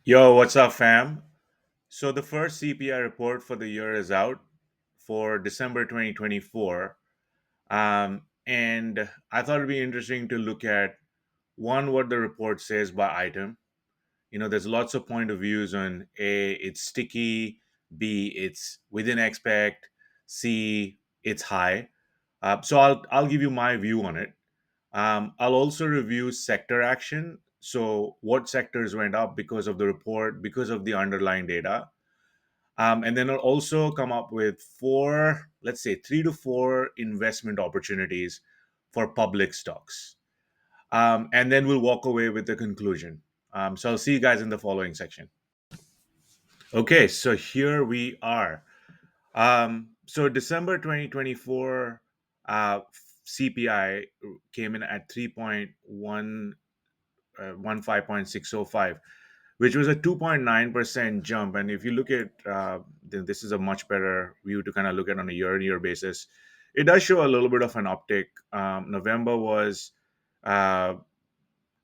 Yo, what's up, fam? So the first CPI report for the year is out for December 2024. And I thought it'd be interesting to look at one, what the report says by item. There's lots of point of views on A, it's sticky, B, it's within expect, C, it's high. So I'll give you my view on it. I'll also review sector action. So, what sectors went up because of the report, because of the underlying data. And then I'll also come up with four, let's say 3 to 4 investment opportunities for public stocks. And then we'll walk away with the conclusion. So, I'll see you guys in the following section. Okay, so here we are. So, December 2024 CPI came in at 3.1 15.605, which was a 2.9% jump. And if you look at this is a much better view to kind of look at on a year-on-year basis. It does show a little bit of an uptick. November was uh,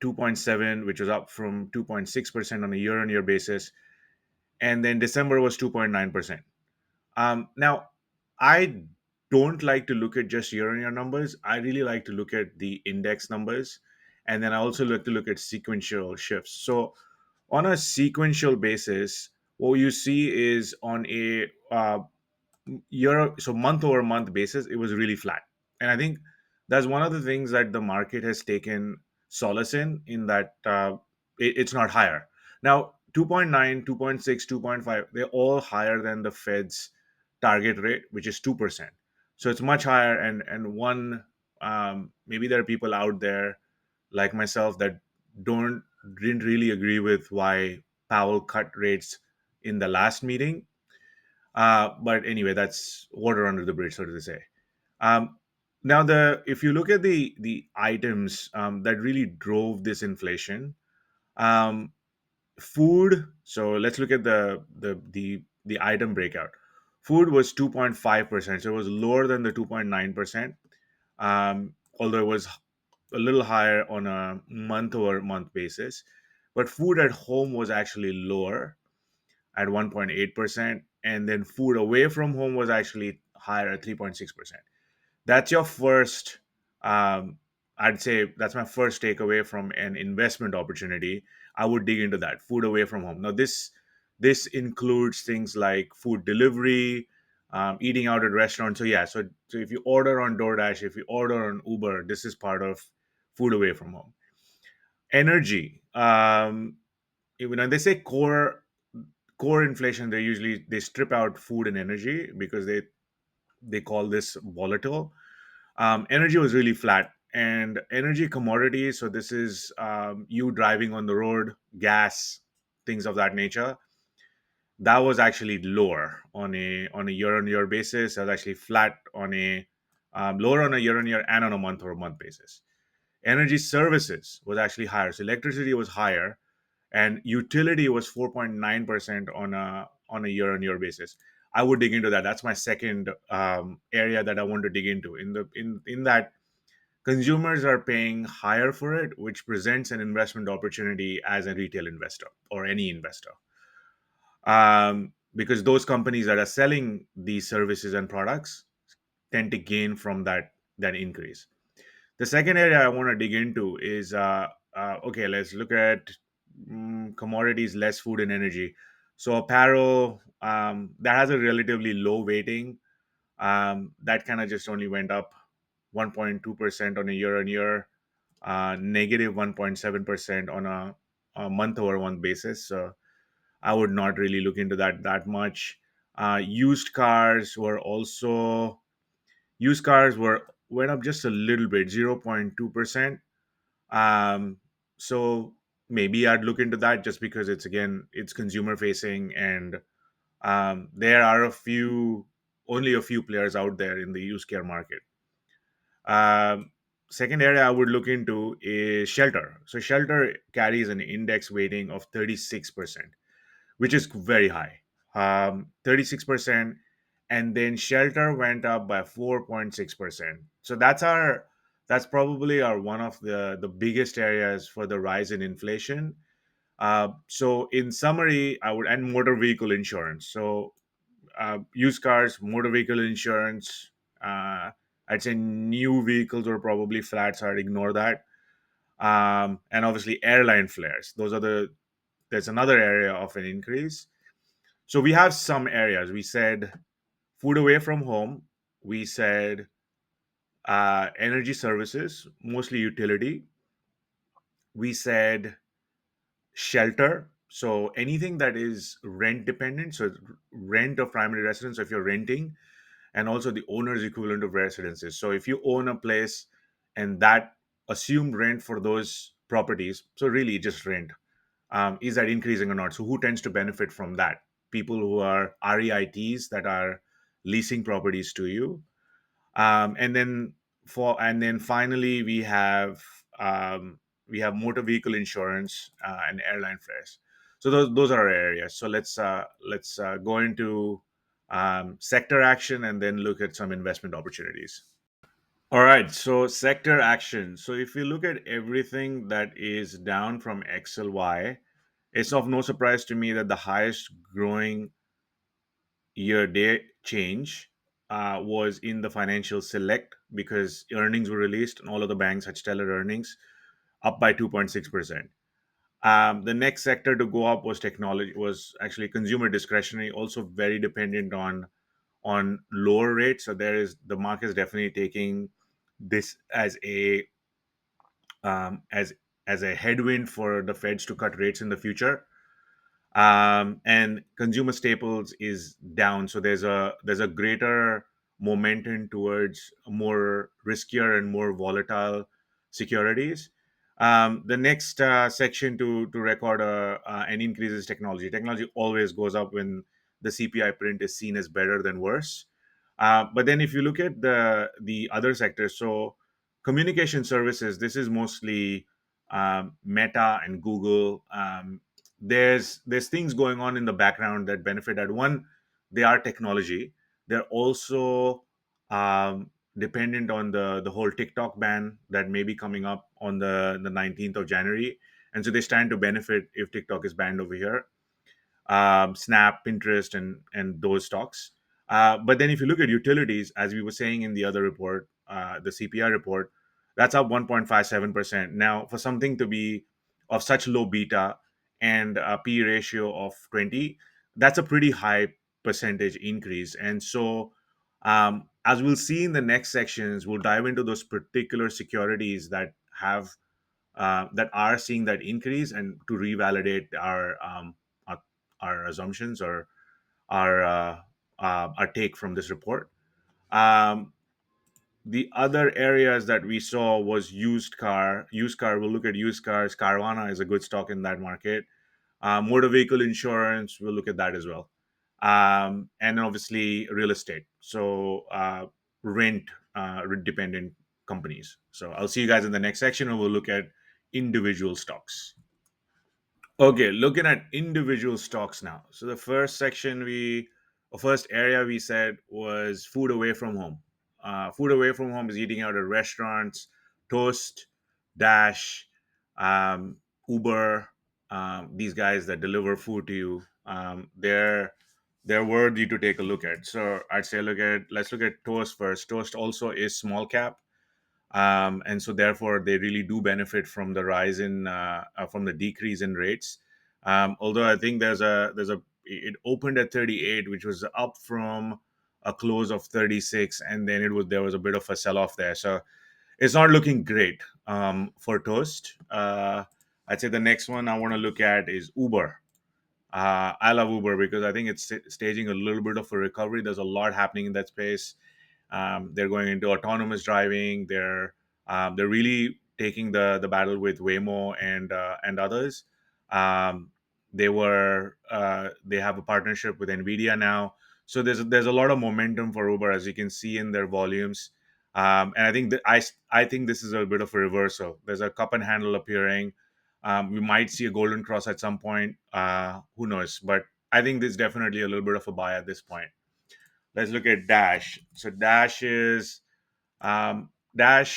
2.7, which was up from 2.6% on a year-on-year basis, and then December was 2.9%. Now, I don't like to look at just year-on-year numbers. I really like to look at the index numbers, and then I also like to look at sequential shifts. So on a sequential basis, what you see is on a month over month basis, it was really flat. And I think that's one of the things that the market has taken solace in that it's not higher. Now 2.9, 2.6, 2.5, they're all higher than the Fed's target rate, which is 2%. So it's much higher. And maybe there are people out there like myself that don't didn't really agree with why Powell cut rates in the last meeting. But anyway, that's water under the bridge, so to say. Um, Now, the if you look at the items that really drove this inflation, um, food. So let's look at the item breakout. Food was 2.5%, so it was lower than the 2.9%. Although it was a little higher on a month over month basis. But food at home was actually lower at 1.8%. And then food away from home was actually higher at 3.6%. That's your first, I'd say that's my first takeaway from an investment opportunity. I would dig into that food away from home. Now, this includes things like food delivery, eating out at restaurants. So yeah, so if you order on DoorDash, if you order on Uber, this is part of food away from home. Energy. When they say core inflation, they strip out food and energy because they call this volatile. Energy was really flat, and energy commodities. So this is you driving on the road, gas, things of that nature. That was actually lower on a year on year basis. That was actually flat on a lower on a year on year and on a month over month basis. Energy services was actually higher. So electricity was higher, and utility was 4.9% on a year on year basis. I would dig into that. That's my second area that I want to dig into. In that, consumers are paying higher for it, which presents an investment opportunity as a retail investor or any investor. Because those companies that are selling these services and products tend to gain from that increase. The second area I want to dig into is okay, let's look at commodities, less food and energy. So apparel, that has a relatively low weighting. That kind of just only went up 1.2% on a year on year, negative 1.7% on a month over month basis. So I would not really look into that much. Used cars were also used cars were went up just a little bit, 0.2%. So maybe I'd look into that just because it's consumer facing, and there are only a few players out there in the used car market. Um, Second area I would look into is shelter. So shelter carries an index weighting of 36%, which is very high. 36%, and then shelter went up by 4.6%. So that's probably our one of the biggest areas for the rise in inflation. So in summary, I would and motor vehicle insurance. So used cars, motor vehicle insurance. Uh, I'd say new vehicles are probably flat, so I'd ignore that. And obviously airline flares. Those are there's another area of an increase. So we have some areas. We said food away from home. We said energy services, mostly utility. We said shelter. So anything that is rent dependent, so rent of primary residence, so if you're renting, and also the owner's equivalent of residences. So if you own a place and that assumed rent for those properties, so really just rent, is that increasing or not? So who tends to benefit from that? People who are REITs that are leasing properties to you, and then finally we have motor vehicle insurance and airline fares. So those are our areas. So let's go into sector action and then look at some investment opportunities. All right, so sector action. So if you look at everything that is down from XLY, it's of no surprise to me that the highest growing year day change was in the financial select because earnings were released and all of the banks had stellar earnings, up by 2.6%. The next sector to go up was technology, was actually consumer discretionary, also very dependent on lower rates. So there is the market is definitely taking this um, as as a headwind for the Feds to cut rates in the future. And consumer staples is down, so there's a greater momentum towards more riskier and more volatile securities. The next section to record an increase is technology always goes up when the CPI print is seen as better than worse. But then if you look at the other sectors, so communication services, this is mostly Meta and Google. There's things going on in the background that benefit that. One, they are technology. They're also dependent on the whole TikTok ban that may be coming up on the 19th of January, and so they stand to benefit if TikTok is banned over here. Snap, Pinterest, and those stocks. But then if you look at utilities, as we were saying in the other report, the CPI report, that's up 1.57%. Now, for something to be of such low beta and a P ratio of 20, that's a pretty high percentage increase. And so, as we'll see in the next sections, we'll dive into those particular securities that are seeing that increase and to revalidate our, our assumptions or our take from this report. Um, the other areas that we saw was used car. Used car. We'll look at used cars. Carvana is a good stock in that market. Motor vehicle insurance. We'll look at that as well. And obviously real estate. So rent dependent companies. So I'll see you guys in the next section, and we'll look at individual stocks. Okay, looking at individual stocks now. So the first section or first area we said was food away from home. Food away from home is eating out at restaurants, Toast, Dash, Uber. These guys that deliver food to you. They're worthy to take a look at. So I'd say let's look at Toast first. Toast also is small cap, and so therefore they really do benefit from the rise in from the decrease in rates. Although I think there's a it opened at 38, which was up from a close of 36, and then there was a bit of a sell off there. So it's not looking great for Toast. I'd say the next one I want to look at is Uber. I love Uber because I think it's staging a little bit of a recovery. There's a lot happening in that space. They're going into autonomous driving. They're really taking the battle with Waymo and others. Um, they have a partnership with Nvidia now, so there's a lot of momentum for Uber, as you can see in their volumes. And I think I think this is a bit of a reversal. There's a cup and handle appearing. We might see a golden cross at some point. Who knows? But I think there's definitely a little bit of a buy at this point. Let's look at Dash. So Dash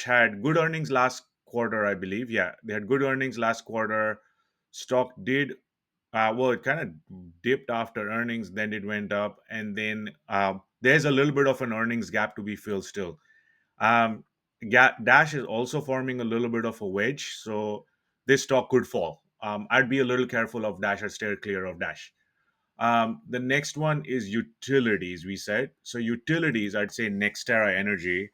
had good earnings last quarter, I believe. Yeah, they had good earnings last quarter. stock did well, it kind of dipped after earnings, then it went up, and then there's a little bit of an earnings gap to be filled still. um, Dash is also forming a little bit of a wedge, so this stock could fall. I'd be a little careful of Dash. I'd steer clear of Dash. The next one is utilities. We said so. Utilities, I'd say Nextera Energy.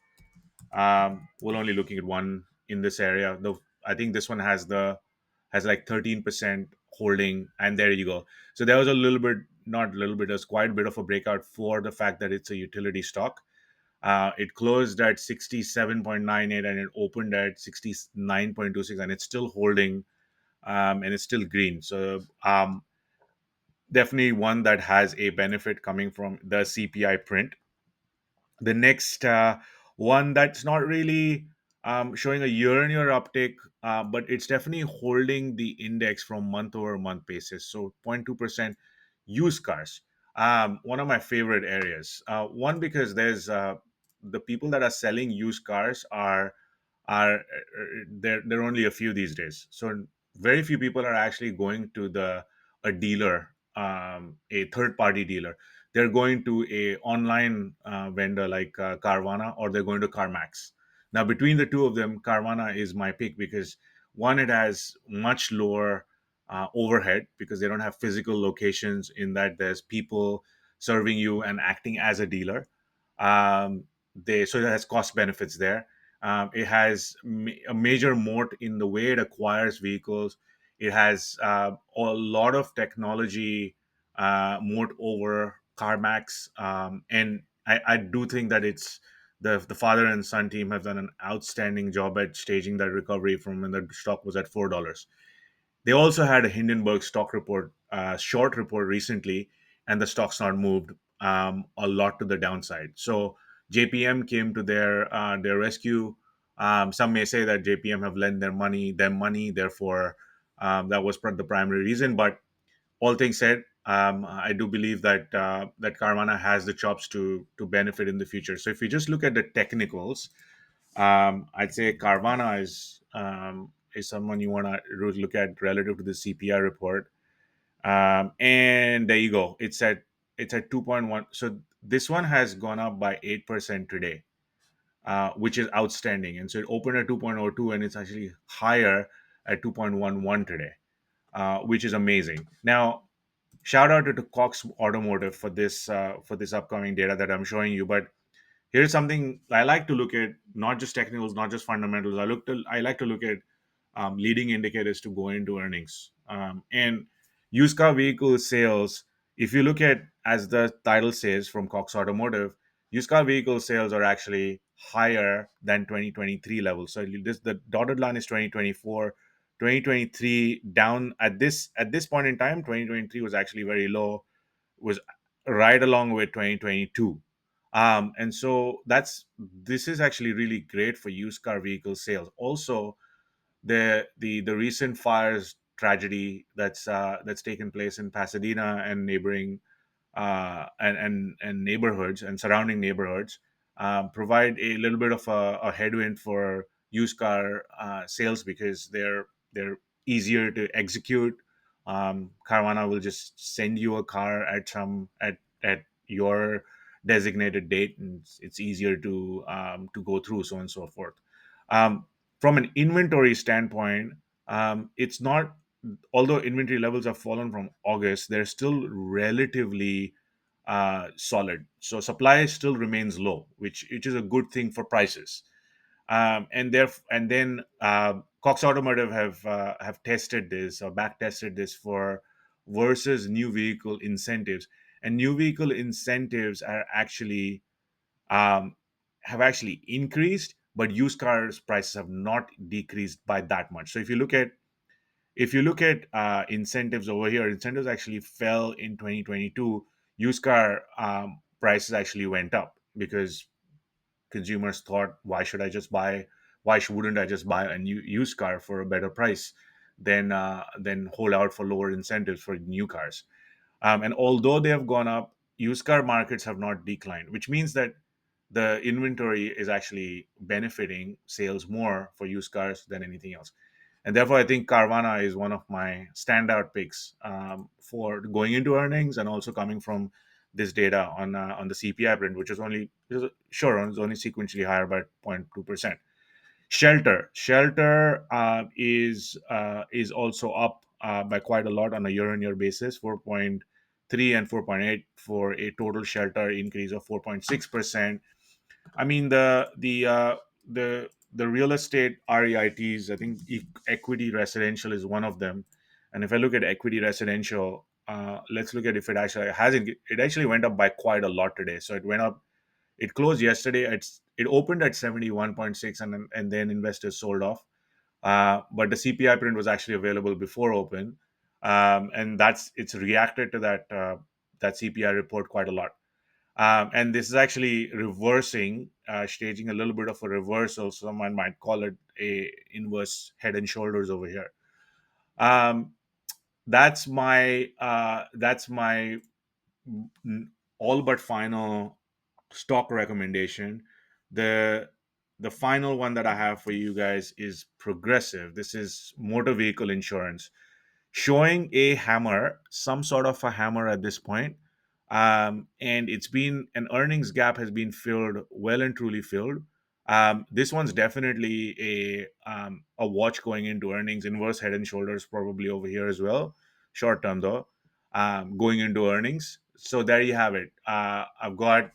We're only looking at one in this area. Though I think this one has like 13% holding, and there you go. So there was a little bit, not a little bit, there's quite a bit of a breakout for the fact that it's a utility stock. It closed at 67.98 and it opened at 69.26, and it's still holding, and it's still green. So definitely one that has a benefit coming from the CPI print. The next one that's not really showing a year-on-year uptick, but it's definitely holding the index from month-over-month basis. So 0.2% used cars. One of my favorite areas. One, because there's the people that are selling used cars are there are only a few these days. So very few people are actually going to the a dealer, a third party dealer. They're going to a online vendor like Carvana, or they're going to CarMax. Now between the two of them, Carvana is my pick because one, it has much lower overhead because they don't have physical locations, in that there's people serving you and acting as a dealer. They so it has cost benefits there. It has a major moat in the way it acquires vehicles. It has a lot of technology moat over CarMax, and I do think that it's the father and son team have done an outstanding job at staging that recovery from when the stock was at $4. They also had a Hindenburg stock report, short report recently, and the stock's not moved a lot to the downside. So JPM came to their rescue. Some may say that JPM have lent them money, therefore that was the primary reason. But all things said, I do believe that that Carvana has the chops to benefit in the future. So if you just look at the technicals, I'd say Carvana is someone you want to look at relative to the CPI report. And there you go. It's at 2.1. So this one has gone up by 8% today, which is outstanding. And so it opened at 2.02 and it's actually higher at 2.11 today, which is amazing. Now, shout out to Cox Automotive for this upcoming data that I'm showing you. But here's something I like to look at: not just technicals, not just fundamentals. I like to look at leading indicators to go into earnings. And used car vehicle sales, if you look at, as the title says from Cox Automotive, used car vehicle sales are actually higher than 2023 levels. So the dotted line is 2024. 2023 down at this point in time. 2023 was actually very low, was right along with 2022. And so this is actually really great for used car vehicle sales. Also, the recent fires tragedy that's taken place in Pasadena and neighboring and neighborhoods and surrounding neighborhoods provide a little bit of a headwind for used car sales because they're easier to execute. Carvana will just send you a car at your designated date, and it's easier to go through, so on and so forth. Um, from an inventory standpoint, it's not, although inventory levels have fallen from August, they're still relatively solid. So supply still remains low, which is a good thing for prices. And then Cox Automotive have tested this or back tested this for versus new vehicle incentives, and new vehicle incentives are actually um, have actually increased, but used cars prices have not decreased by that much. So if you look at incentives over here, incentives actually fell in 2022. Used car prices actually went up because consumers thought, wouldn't I just buy a new used car for a better price than hold out for lower incentives for new cars. And although they have gone up, used car markets have not declined, which means that the inventory is actually benefiting sales more for used cars than anything else. And therefore, I think Carvana is one of my standout picks for going into earnings and also coming from this data on the CPI print, which is only sure it's only sequentially higher by 0.2%. Shelter is also up by quite a lot on a year-on-year basis, 4.3 and 4.8 for a total shelter increase of 4.6%. I mean the real estate REITs. I think equity residential is one of them. And if I look at equity residential, let's look at if it actually hasn't. It actually went up by quite a lot today. So it went up. It closed yesterday. It opened at 71.6, and then investors sold off. But the CPI print was actually available before open, and it's reacted to that CPI report quite a lot. And this is actually reversing, staging a little bit of a reversal. Someone might call it a inverse head and shoulders over here. Um, that's my mm, all but final stock recommendation. The the final one that I have for you guys is Progressive. This is motor vehicle insurance, showing a hammer, some sort of a hammer at this point. And it's been an earnings gap has been filled, well and truly filled. This one's definitely a watch going into earnings. Inverse head and shoulders probably over here as well, short term though, going into earnings. So there you have it. I've got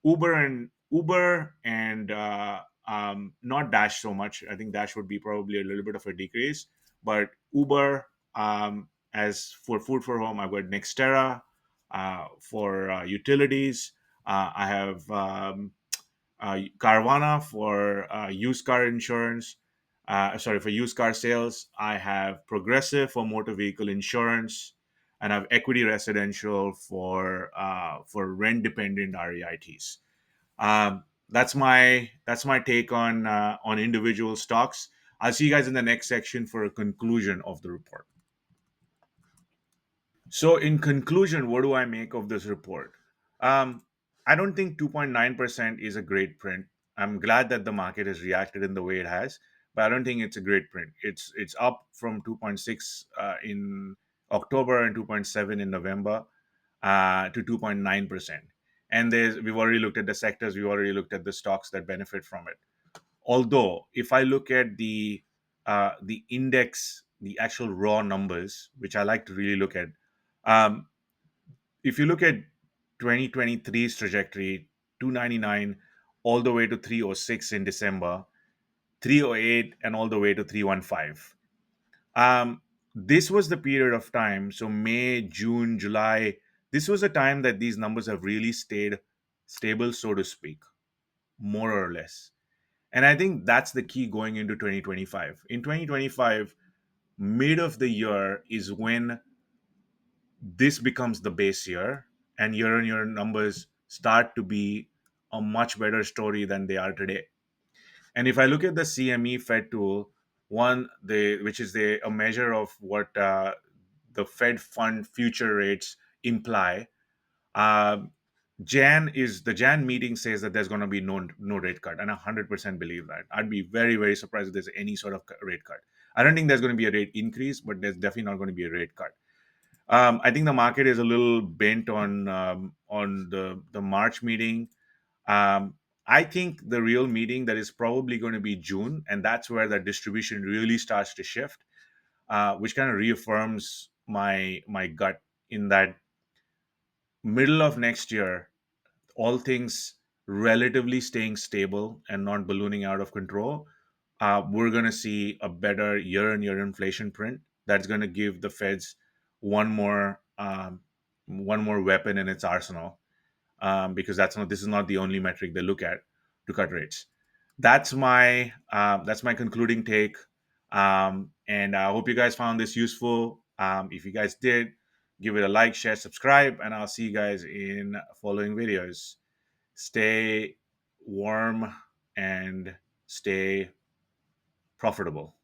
Uber and not Dash so much. I think Dash would be probably a little bit of a decrease, but Uber, as for food for home, I've got Nextera. For utilities, I have Carvana for used car insurance. Sorry, for used car sales. I have Progressive for motor vehicle insurance, and I have Equity Residential for rent dependent REITs. That's my take on individual stocks. I'll see you guys in the next section for a conclusion of the report. So, in conclusion, what do I make of this report? Um, I don't think 2.9% is a great print. I'm glad that the market has reacted in the way it has, but I don't think it's a great print. It's up from 2.6 in October and 2.7 in November to 2.9%. And we've already looked at the sectors, we've already looked at the stocks that benefit from it. Although, if I look at the index, the actual raw numbers, which I like to really look at, um, if you look at 2023's trajectory, 299 all the way to 306 in December, 308 and all the way to 315. This was the period of time. So May, June, July. This was a time that these numbers have really stayed stable, so to speak, more or less. And I think that's the key going into 2025. In 2025, mid of the year is when this becomes the base year, and year on year numbers start to be a much better story than they are today. And if I look at the CME Fed tool, which is a measure of what the Fed fund future rates imply, uh, the Jan meeting says that there's going to be no rate cut, and I 100% believe that. I'd be very very surprised if there's any sort of rate cut. I don't think there's going to be a rate increase, but there's definitely not going to be a rate cut. I think the market is a little bent on the March meeting. Um, I think the real meeting that is probably going to be June, and that's where the distribution really starts to shift, which kind of reaffirms my gut in that middle of next year, all things relatively staying stable and not ballooning out of control, we're going to see a better year-on-year inflation print that's going to give the Feds one more one more weapon in its arsenal, because this is not the only metric they look at to cut rates. That's my concluding take, and I hope you guys found this useful. If you guys did, give it a like, share, subscribe, and I'll see you guys in following videos. Stay warm and stay profitable.